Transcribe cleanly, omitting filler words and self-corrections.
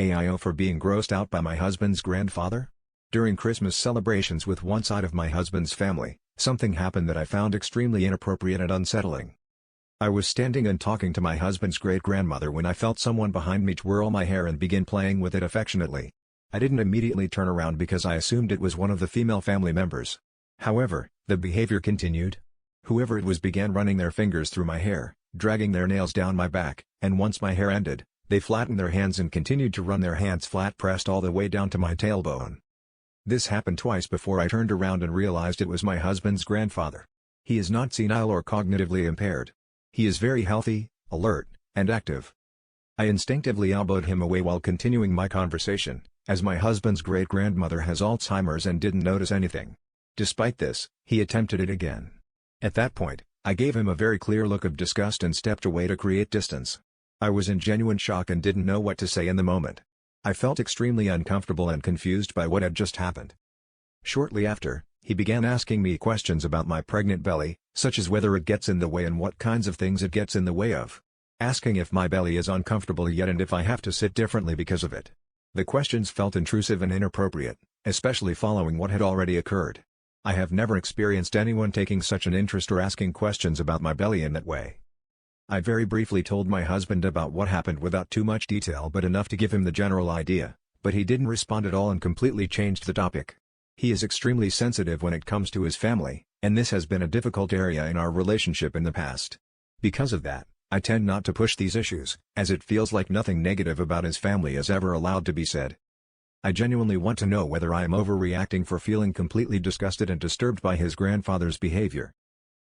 AIO for being grossed out by my husband's grandfather? During Christmas celebrations with one side of my husband's family, something happened that I found extremely inappropriate and unsettling. I was standing and talking to my husband's great-grandmother when I felt someone behind me twirl my hair and begin playing with it affectionately. I didn't immediately turn around because I assumed it was one of the female family members. However, the behavior continued. Whoever it was began running their fingers through my hair, dragging their nails down my back, and once my hair ended, they flattened their hands and continued to run their hands flat pressed all the way down to my tailbone. This happened twice before I turned around and realized it was my husband's grandfather. He is not senile or cognitively impaired. He is very healthy, alert, and active. I instinctively elbowed him away while continuing my conversation, as my husband's great-grandmother has Alzheimer's and didn't notice anything. Despite this, he attempted it again. At that point, I gave him a very clear look of disgust and stepped away to create distance. I was in genuine shock and didn't know what to say in the moment. I felt extremely uncomfortable and confused by what had just happened. Shortly after, he began asking me questions about my pregnant belly, such as whether it gets in the way and what kinds of things it gets in the way of. Asking if my belly is uncomfortable yet and if I have to sit differently because of it. The questions felt intrusive and inappropriate, especially following what had already occurred. I have never experienced anyone taking such an interest or asking questions about my belly in that way. I very briefly told my husband about what happened without too much detail but enough to give him the general idea, but he didn't respond at all and completely changed the topic. He is extremely sensitive when it comes to his family, and this has been a difficult area in our relationship in the past. Because of that, I tend not to push these issues, as it feels like nothing negative about his family is ever allowed to be said. I genuinely want to know whether I am overreacting for feeling completely disgusted and disturbed by his grandfather's behavior.